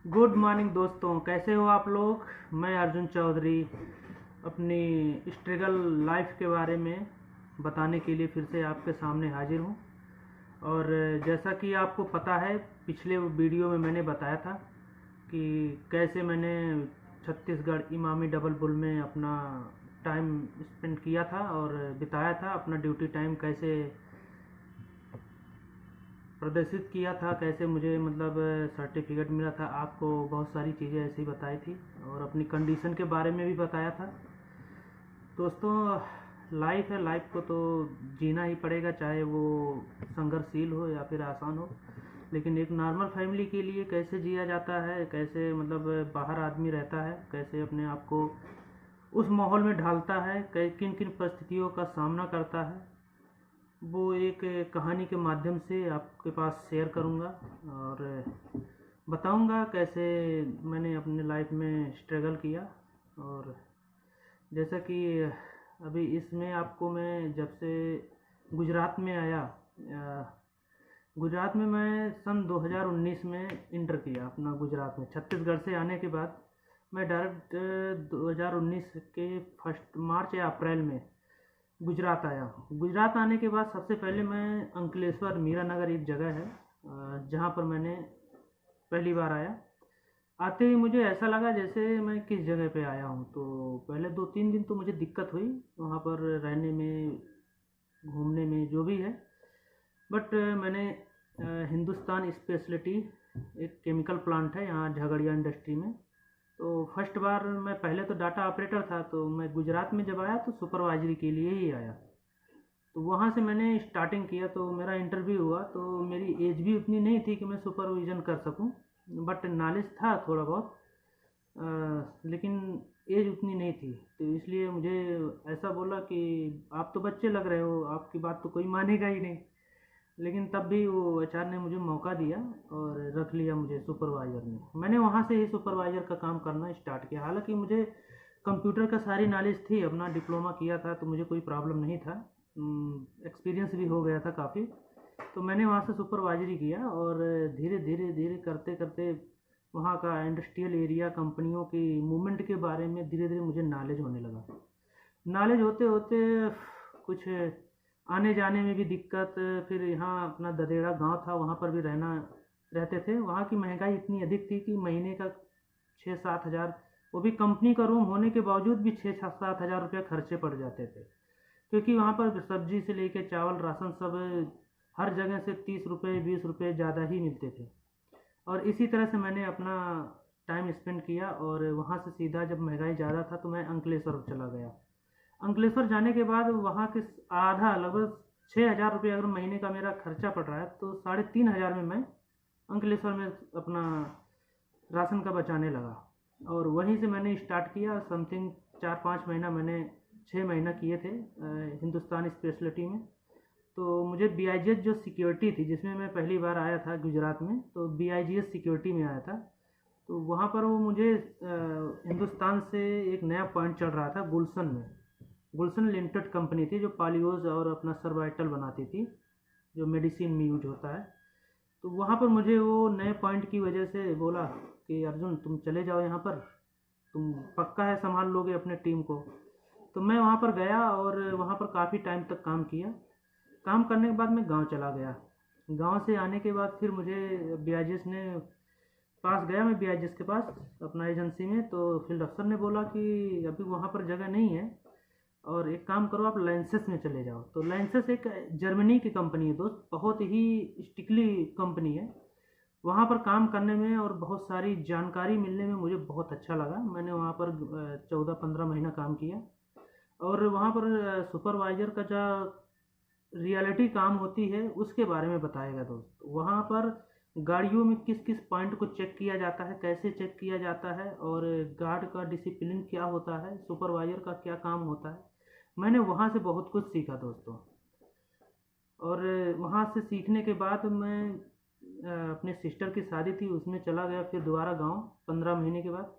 Good morning दोस्तों, कैसे हो आप लोग। मैं अर्जुन चौधरी अपनी स्ट्रगल लाइफ के बारे में बताने के लिए फिर से आपके सामने हाजिर हूँ। और जैसा कि आपको पता है, पिछले वीडियो में मैंने बताया था कि कैसे मैंने छत्तीसगढ़ इमामी डबल बुल में अपना टाइम स्पेंड किया था और बिताया था। अपना ड्यूटी टाइम कैसे प्रदर्शित किया था, कैसे मुझे मतलब सर्टिफिकेट मिला था। आपको बहुत सारी चीज़ें ऐसी बताई थी और अपनी कंडीशन के बारे में भी बताया था। दोस्तों, लाइफ है, लाइफ को तो जीना ही पड़ेगा, चाहे वो संघर्षशील हो या फिर आसान हो। लेकिन एक नॉर्मल फैमिली के लिए कैसे जिया जाता है, कैसे मतलब बाहर आदमी रहता है, कैसे अपने आप को उस माहौल में ढालता है, किन किन परिस्थितियों का सामना करता है, वो एक कहानी के माध्यम से आपके पास शेयर करूँगा और बताऊँगा कैसे मैंने अपने लाइफ में स्ट्रगल किया। और जैसा कि अभी इसमें आपको मैं जब से गुजरात में आया, गुजरात में मैं सन 2019 में इंटर किया अपना। गुजरात में छत्तीसगढ़ से आने के बाद मैं डायरेक्ट 2019 के फर्स्ट मार्च या अप्रैल में गुजरात आया। गुजरात आने के बाद सबसे पहले मैं अंकलेश्वर मीरा नगर एक जगह है जहाँ पर मैंने पहली बार आया। आते ही मुझे ऐसा लगा जैसे मैं किस जगह पे आया हूँ। तो पहले 2-3 दिन तो मुझे दिक्कत हुई वहाँ पर रहने में, घूमने में, जो भी है। बट मैंने हिंदुस्तान स्पेशलिटी एक केमिकल प्लांट है यहाँ झगड़िया इंडस्ट्री में। तो फर्स्ट बार मैं पहले तो डाटा ऑपरेटर था, तो मैं गुजरात में जब आया तो सुपरवाइजरी के लिए ही आया। तो वहाँ से मैंने स्टार्टिंग किया। तो मेरा इंटरव्यू हुआ, तो मेरी एज भी उतनी नहीं थी कि मैं सुपरविज़न कर सकूं, बट नॉलेज था थोड़ा बहुत। लेकिन एज उतनी नहीं थी, तो इसलिए मुझे ऐसा बोला कि आप तो बच्चे लग रहे हो, आपकी बात तो कोई मानेगा ही नहीं। लेकिन तब भी वो एचआर ने मुझे मौका दिया और रख लिया मुझे सुपरवाइज़र में। मैंने वहाँ से ही सुपरवाइज़र का काम करना स्टार्ट किया। हालांकि मुझे कंप्यूटर का सारी नॉलेज थी, अपना डिप्लोमा किया था, तो मुझे कोई प्रॉब्लम नहीं था। एक्सपीरियंस भी हो गया था काफ़ी। तो मैंने वहाँ से सुपरवाइजरी किया और धीरे धीरे धीरे करते करते वहाँ का इंडस्ट्रियल एरिया, कंपनियों की मूवमेंट के बारे में धीरे धीरे मुझे नॉलेज होने लगा। नॉलेज होते होते कुछ आने जाने में भी दिक्कत। फिर यहाँ अपना ददेड़ा गांव था, वहाँ पर भी रहते थे। वहाँ की महंगाई इतनी अधिक थी कि महीने का 6-7 हज़ार, वो भी कंपनी का रूम होने के बावजूद भी 6-7 हज़ार रुपये खर्चे पड़ जाते थे। क्योंकि वहाँ पर सब्जी से लेके चावल, राशन सब हर जगह से 30 रुपये 20 रुपये ज़्यादा ही मिलते थे। और इसी तरह से मैंने अपना टाइम स्पेंड किया। और वहाँ से सीधा जब महंगाई ज़्यादा था तो मैं अंकलेश्वर चला गया। अंकलेश्वर जाने के बाद वहाँ के आधा, लगभग 6 हज़ार रुपये अगर महीने का मेरा खर्चा पड़ रहा है, तो 3,500 में मैं अंकलेश्वर में अपना राशन का बचाने लगा। और वहीं से मैंने स्टार्ट किया। समथिंग 4-5 महीना मैंने 6 महीना किए थे हिंदुस्तान स्पेशलिटी में। तो मुझे BIGS जो सिक्योरिटी थी, जिसमें मैं पहली बार आया था गुजरात में, तो BIGS सिक्योरिटी में आया था। तो वहाँ पर वो मुझे हिंदुस्तान से एक नया पॉइंट चल रहा था गुलशन में। गुलशन लिमिटेड कंपनी थी जो पॉलियोज और अपना सर्वाइटल बनाती थी, जो मेडिसिन में यूज होता है। तो वहाँ पर मुझे वो नए पॉइंट की वजह से बोला कि अर्जुन तुम चले जाओ यहाँ पर, तुम पक्का है संभाल लोगे अपने टीम को। तो मैं वहाँ पर गया और वहाँ पर काफ़ी टाइम तक काम किया। काम करने के बाद मैं गांव चला गया। गांव से आने के बाद फिर मुझे BIGS ने पास गया, मैं BIGS के पास अपना एजेंसी में। तो फील्ड अफसर ने बोला कि अभी वहाँ पर जगह नहीं है और एक काम करो, आप लाइंसेस में चले जाओ। तो लाइंसेस एक जर्मनी की कंपनी है दोस्त, बहुत ही स्टिकली कंपनी है। वहाँ पर काम करने में और बहुत सारी जानकारी मिलने में मुझे बहुत अच्छा लगा। मैंने वहाँ पर 14-15 महीना काम किया। और वहाँ पर सुपरवाइज़र का जो रियलिटी काम होती है उसके बारे में बताएगा दोस्त। वहाँ पर गाड़ियों में किस किस पॉइंट को चेक किया जाता है, कैसे चेक किया जाता है, और गार्ड का डिसिप्लिन क्या होता है, सुपरवाइज़र का क्या काम होता है। मैंने वहाँ से बहुत कुछ सीखा दोस्तों। और वहाँ से सीखने के बाद मैं अपने सिस्टर की शादी थी, उसमें चला गया फिर दोबारा गांव 15 महीने के बाद।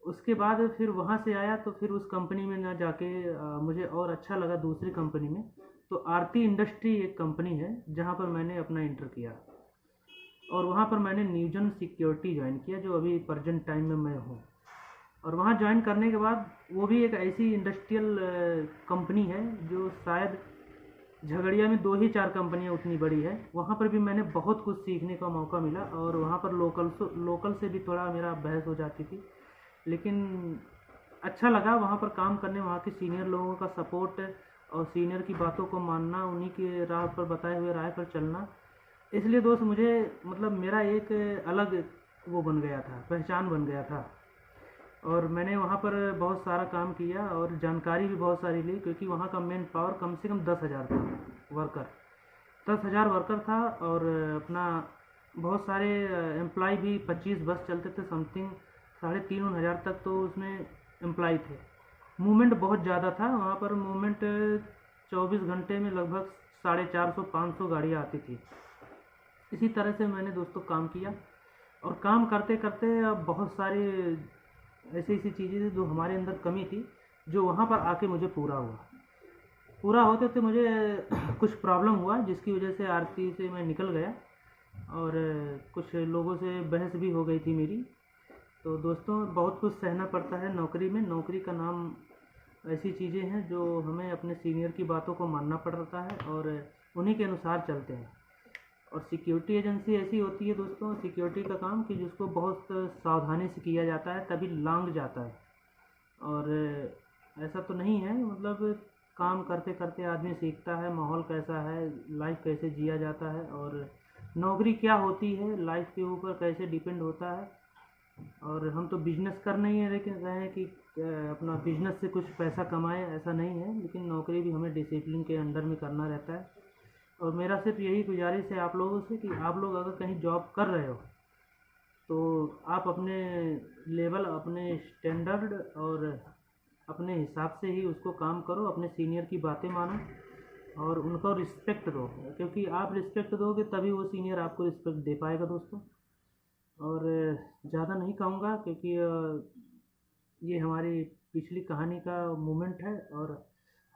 उसके बाद फिर वहाँ से आया तो फिर उस कंपनी में ना जाके मुझे और अच्छा लगा दूसरी कंपनी में। तो आरती इंडस्ट्री एक कंपनी है जहाँ पर मैंने अपना इंटर किया। और वहाँ पर मैंने न्यूजन सिक्योरिटी ज्वाइन किया, जो अभी प्रेजेंट टाइम में मैं हूँ। और वहाँ ज्वाइन करने के बाद वो भी एक ऐसी इंडस्ट्रियल कंपनी है जो शायद झगड़िया में 2 ही 4 कंपनियाँ उतनी बड़ी है। वहाँ पर भी मैंने बहुत कुछ सीखने का मौका मिला, और वहाँ पर लोकल से भी थोड़ा मेरा बहस हो जाती थी, लेकिन अच्छा लगा वहाँ पर काम करने, वहाँ के सीनियर लोगों का सपोर्ट और सीनियर की बातों को मानना, उन्हीं के राह पर बताए हुए राह पर चलना। इसलिए दोस्त मुझे मतलब मेरा एक अलग वो बन गया था, पहचान बन गया था। और मैंने वहाँ पर बहुत सारा काम किया और जानकारी भी बहुत सारी ली, क्योंकि वहाँ का मेन पावर कम से कम 10,000 था वर्कर, 10,000 वर्कर था। और अपना बहुत सारे एम्प्लॉय भी 25 बस चलते थे, समथिंग 3,500 तक तो उसमें एम्प्लॉय थे। मूवमेंट बहुत ज़्यादा था वहाँ पर, मूवमेंट 24 घंटे में लगभग 450-500 गाड़ियाँ आती थी। इसी तरह से मैंने दोस्तों काम किया, और काम करते करते अब बहुत सारे ऐसी ऐसी चीज़ें थी जो हमारे अंदर कमी थी, जो वहाँ पर आके मुझे पूरा होते होते मुझे कुछ प्रॉब्लम हुआ, जिसकी वजह से आरती से मैं निकल गया, और कुछ लोगों से बहस भी हो गई थी मेरी। तो दोस्तों बहुत कुछ सहना पड़ता है नौकरी में। नौकरी का नाम ऐसी चीज़ें हैं जो हमें अपने सीनियर की बातों को मानना पड़ता है, और उन्हीं के अनुसार चलते हैं। और सिक्योरिटी एजेंसी ऐसी होती है दोस्तों, सिक्योरिटी का काम कि जिसको बहुत सावधानी से किया जाता है, तभी लांग जाता है। और ऐसा तो नहीं है, मतलब काम करते करते आदमी सीखता है माहौल कैसा है, लाइफ कैसे जिया जाता है, और नौकरी क्या होती है, लाइफ के ऊपर कैसे डिपेंड होता है। और हम तो बिजनेस कर नहीं है लेकिन रहे हैं कि अपना बिजनेस से कुछ पैसा कमाएं, ऐसा नहीं है। लेकिन नौकरी भी हमें डिसिप्लिन के अंडर में करना रहता है। और मेरा सिर्फ यही गुजारिश है आप लोगों से कि आप लोग अगर कहीं जॉब कर रहे हो तो आप अपने लेवल, अपने स्टैंडर्ड और अपने हिसाब से ही उसको काम करो, अपने सीनियर की बातें मानो और उनको रिस्पेक्ट दो, क्योंकि आप रिस्पेक्ट दोगे तभी वो सीनियर आपको रिस्पेक्ट दे पाएगा दोस्तों। और ज़्यादा नहीं कहूँगा, क्योंकि ये हमारी पिछली कहानी का मोमेंट है, और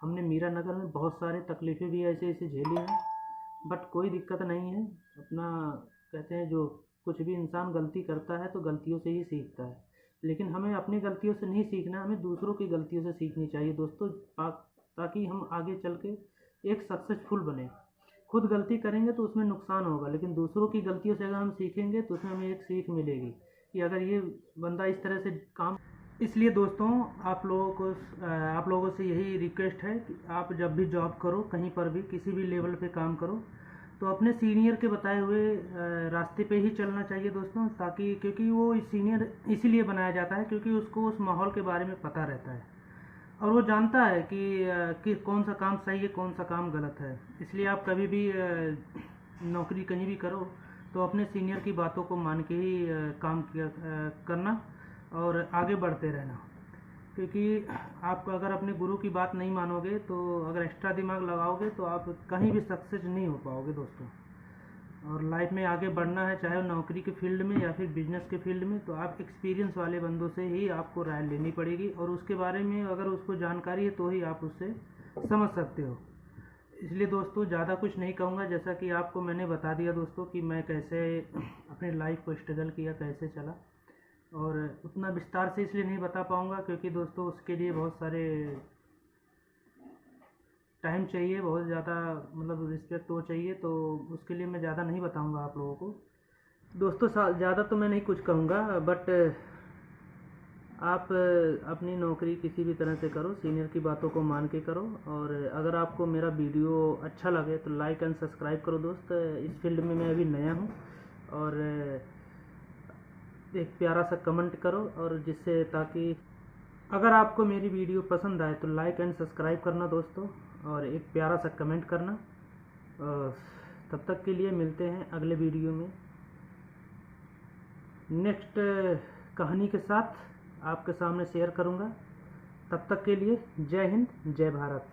हमने मीरा नगर में बहुत सारे तकलीफ़ें भी ऐसे ऐसे झेली हैं, बट कोई दिक्कत नहीं है। अपना कहते हैं जो कुछ भी इंसान गलती करता है तो गलतियों से ही सीखता है, लेकिन हमें अपनी गलतियों से नहीं सीखना, हमें दूसरों की गलतियों से सीखनी चाहिए दोस्तों, ताकि हम आगे चल के एक सक्सेसफुल बने। खुद गलती करेंगे तो उसमें नुकसान होगा, लेकिन दूसरों की गलतियों से अगर हम सीखेंगे तो उसमें हमें एक सीख मिलेगी कि अगर ये बंदा इस तरह से काम। इसलिए दोस्तों आप लोगों से यही रिक्वेस्ट है कि आप जब भी जॉब करो, कहीं पर भी किसी भी लेवल पे काम करो, तो अपने सीनियर के बताए हुए रास्ते पे ही चलना चाहिए दोस्तों, ताकि क्योंकि वो सीनियर इसीलिए बनाया जाता है क्योंकि उसको उस माहौल के बारे में पता रहता है, और वो जानता है कि कौन सा काम सही है, कौन सा काम गलत है। इसलिए आप कभी भी नौकरी कहीं भी करो तो अपने सीनियर की बातों को मान के ही काम करना और आगे बढ़ते रहना, क्योंकि आप अगर अपने गुरु की बात नहीं मानोगे, तो अगर एक्स्ट्रा दिमाग लगाओगे तो आप कहीं भी सक्सेस नहीं हो पाओगे दोस्तों। और लाइफ में आगे बढ़ना है, चाहे नौकरी के फील्ड में या फिर बिजनेस के फील्ड में, तो आप एक्सपीरियंस वाले बंदों से ही आपको राय लेनी पड़ेगी, और उसके बारे में अगर उसको जानकारी है तो ही आप उससे समझ सकते हो। इसलिए दोस्तों ज़्यादा कुछ नहीं कहूँगा, जैसा कि आपको मैंने बता दिया दोस्तों कि मैं कैसे अपनी लाइफ को स्ट्रगल किया, कैसे चला, और उतना विस्तार से इसलिए नहीं बता पाऊँगा क्योंकि दोस्तों उसके लिए बहुत सारे टाइम चाहिए, बहुत ज़्यादा मतलब रिस्पेक्ट वो चाहिए, तो उसके लिए मैं ज़्यादा नहीं बताऊँगा आप लोगों को दोस्तों। ज़्यादा तो मैं नहीं कुछ कहूँगा, बट आप अपनी नौकरी किसी भी तरह से करो, सीनियर की बातों को मान के करो। और अगर आपको मेरा वीडियो अच्छा लगे तो लाइक एंड सब्सक्राइब करो दोस्त। इस फील्ड में मैं अभी नया हूँ, और एक प्यारा सा कमेंट करो, और जिससे ताकि अगर आपको मेरी वीडियो पसंद आए तो लाइक एंड सब्सक्राइब करना दोस्तों, और एक प्यारा सा कमेंट करना। तब तक के लिए मिलते हैं अगले वीडियो में नेक्स्ट कहानी के साथ आपके सामने शेयर करूंगा। तब तक के लिए जय हिंद, जय भारत।